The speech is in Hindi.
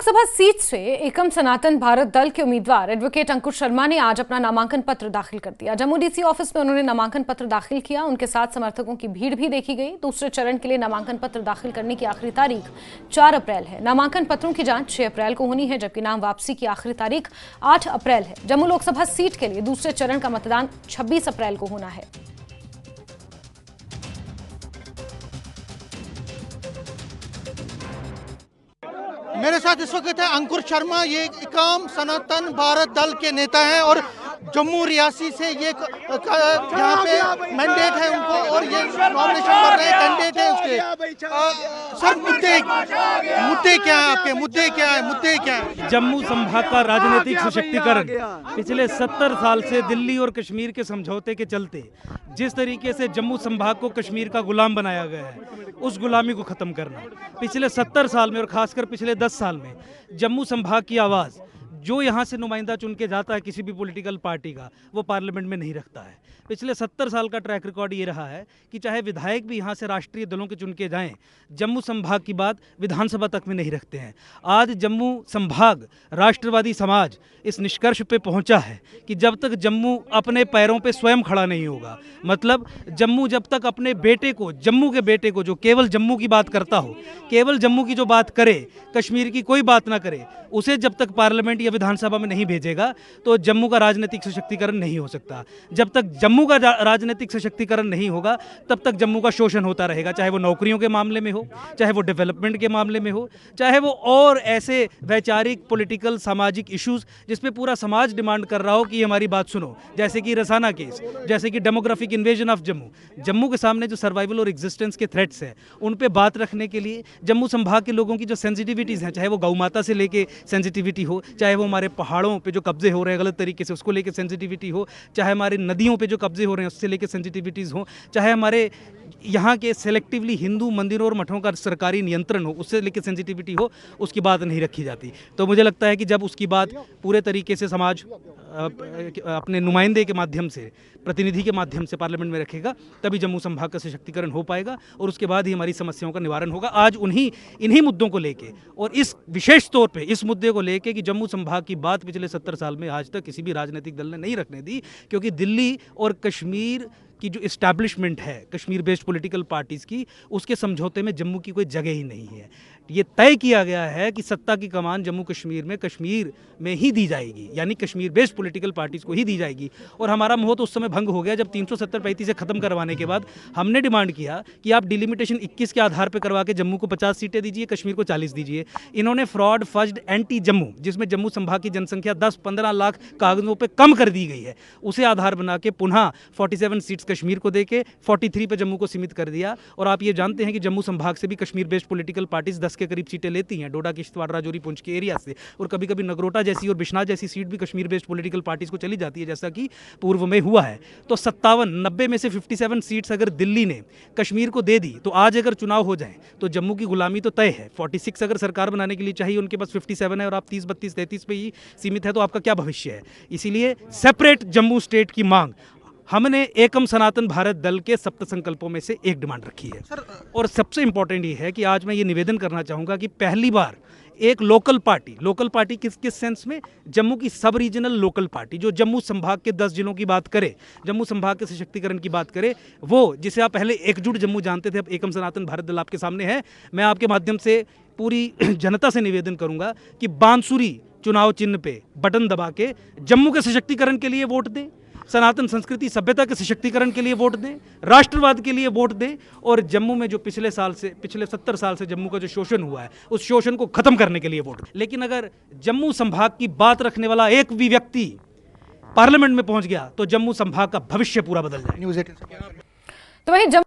लोकसभा सीट से एकम सनातन भारत दल के उम्मीदवार एडवोकेट अंकुर शर्मा ने आज अपना नामांकन पत्र दाखिल कर दिया। जम्मू डीसी ऑफिस में उन्होंने नामांकन पत्र दाखिल किया। उनके साथ समर्थकों की भीड़ भी देखी गई। दूसरे चरण के लिए नामांकन पत्र दाखिल करने की आखिरी तारीख 4 अप्रैल है। नामांकन पत्रों की जांच 6 अप्रैल को होनी है, जबकि नाम वापसी की आखिरी तारीख 8 अप्रैल है। जम्मू लोकसभा सीट के लिए दूसरे चरण का मतदान 26 अप्रैल को होना है। मेरे साथ इस वक्त है अंकुर शर्मा। ये एकम सनातन भारत दल के नेता हैं और जम्मू रियासी से ये यहाँ पे मैंडेट है उनको और ये नॉमिनेशन कर रहे हैं, कैंडिडेट है उसके। सर मुद्दे क्या है आपके? मुद्दे क्या है? जम्मू संभाग का राजनीतिक सशक्तिकरण पिछले 70 साल से दिल्ली और कश्मीर के समझौते के चलते जिस तरीके से जम्मू संभाग को कश्मीर का गुलाम बनाया गया है, उस गुलामी को खत्म करना। पिछले 70 साल में और खासकर पिछले 10 साल में जम्मू संभाग की आवाज़ जो यहाँ से नुमाइंदा चुन के जाता है किसी भी पॉलिटिकल पार्टी का, वो पार्लियामेंट में नहीं रखता है। पिछले 70 साल का ट्रैक रिकॉर्ड ये रहा है कि चाहे विधायक भी यहाँ से राष्ट्रीय दलों के चुन के जाएं, जम्मू संभाग की बात विधानसभा तक में नहीं रखते हैं। आज जम्मू संभाग राष्ट्रवादी समाज इस निष्कर्ष पे पहुंचा है कि जब तक जम्मू अपने पैरों पे स्वयं खड़ा नहीं होगा, मतलब जम्मू जब तक अपने बेटे को, जम्मू के बेटे को, जो केवल जम्मू की बात करता हो, केवल जम्मू की जो बात करे, कश्मीर की कोई बात ना करे, उसे जब तक पार्लियामेंट या विधानसभा में नहीं भेजेगा तो जम्मू का राजनीतिक सशक्तिकरण नहीं हो सकता। जब तक जम्मू का राजनीतिक सशक्तिकरण नहीं होगा तब तक जम्मू का शोषण होता रहेगा, चाहे वो नौकरियों के मामले में हो, चाहे वो डेवलपमेंट के मामले में हो, चाहे वो और ऐसे वैचारिक पॉलिटिकल सामाजिक इश्यूज जिस पे पूरा समाज डिमांड कर रहा हो कि हमारी बात सुनो, जैसे कि रसाना केस, जैसे कि डेमोग्राफिक इन्वेजन ऑफ जम्मू के सामने जो सर्वाइवल और एग्जिस्टेंस के थ्रेट्स हैं उन पे बात रखने के लिए जम्मू संभाग के लोगों की जो सेंसिटिविटीज़ हैं, चाहे वो गौ माता से लेके सेंसिटिविटी हो, चाहे वो हमारे पहाड़ों पे जो कब्जे हो रहे हैं गलत तरीके से उसको लेके सेंसिटिविटी हो, चाहे हमारे नदियों पे जो कब्जे हो रहे हैं उससे लेके सेंसिटिविटीज़ हो, चाहे हमारे यहाँ के सेलेक्टिवली हिंदू मंदिरों और मठों का सरकारी नियंत्रण हो, उससे लेके सेंसिटिविटी हो, उसकी बात नहीं रखी जाती। तो मुझे लगता है कि जब उसकी बात पूरे तरीके से समाज अपने नुमाइंदे के माध्यम से, प्रतिनिधि के माध्यम से पार्लियामेंट में रखेगा, तभी जम्मू संभाग का सशक्तिकरण हो पाएगा और उसके बाद ही हमारी समस्याओं का निवारण होगा। आज इन्हीं मुद्दों को लेके और इस विशेष तौर पे इस मुद्दे को लेके कि जम्मू संभाग की बात पिछले 70 साल में आज तक किसी भी राजनीतिक दल ने नहीं रखने दी, क्योंकि दिल्ली और कश्मीर की जो इस्टेब्लिशमेंट है कश्मीर बेस्ड पॉलिटिकल पार्टीज़ की, उसके समझौते में जम्मू की कोई जगह ही नहीं है। ये तय किया गया है कि सत्ता की कमान जम्मू कश्मीर में ही दी जाएगी, यानी कश्मीर बेस्ड पॉलिटिकल पार्टीज़ को ही दी जाएगी। और हमारा मोह तो उस समय भंग हो गया जब 370-35 से ख़त्म करवाने के बाद हमने डिमांड किया कि आप डिलिमिटेशन 21 के आधार पर करवा के जम्मू को 50 सीटें दीजिए, कश्मीर को 40 दीजिए। इन्होंने फ्रॉड फज्ड एंटी जम्मू, जिसमें जम्मू संभाग की जनसंख्या 10-15 लाख कागजों पर कम कर दी गई है, उसे आधार बना के पुनः 47 सीट्स कश्मीर को देके 43 पे जम्मू को सीमित कर दिया। और आप ये जानते हैं कि जम्मू संभाग से भी कश्मीर बेस्ड पॉलिटिकल पार्टीज 10 के करीब सीटें लेती हैं, डोडा, किश्तवाड़, राजौरी, पुंछ के एरिया से, और कभी कभी नगरोटा जैसी और बिश्नाह जैसी सीट भी कश्मीर बेस्ड पॉलिटिकल पार्टीज को चली जाती है, जैसा कि पूर्व में हुआ है। तो 57-90 में से 57 सीट्स अगर दिल्ली ने कश्मीर को दे दी तो आज अगर चुनाव हो जाए तो जम्मू की गुलामी तो तय है। 46 अगर सरकार बनाने के लिए चाहिए, उनके पास 57 है और आप 30, 32, 33 पे ही सीमित है, तो आपका क्या भविष्य है? इसीलिए सेपरेट जम्मू स्टेट की मांग हमने एकम सनातन भारत दल के सप्त संकल्पों में से एक डिमांड रखी है। और सबसे इंपॉर्टेंट ये है कि आज मैं ये निवेदन करना चाहूँगा कि पहली बार एक लोकल पार्टी किस सेंस में, जम्मू की सब रीजनल लोकल पार्टी जो जम्मू संभाग के 10 जिलों की बात करे, जम्मू संभाग के सशक्तिकरण की बात करे, वो जिसे आप पहले एकजुट जम्मू जानते थे, अब एकम सनातन भारत दल आपके सामने है। मैं आपके माध्यम से पूरी जनता से निवेदन करूँगा कि बांसुरी चुनाव चिन्ह पे बटन दबा के जम्मू के सशक्तिकरण के लिए वोट दें, सनातन संस्कृति सभ्यता के सशक्तिकरण के लिए वोट दें, राष्ट्रवाद के लिए वोट दें, और जम्मू में जो पिछले 70 साल से जम्मू का जो शोषण हुआ है उस शोषण को खत्म करने के लिए वोट दें। लेकिन अगर जम्मू संभाग की बात रखने वाला एक भी व्यक्ति पार्लियामेंट में पहुंच गया तो जम्मू संभाग का भविष्य पूरा बदल जाए। तो वहीं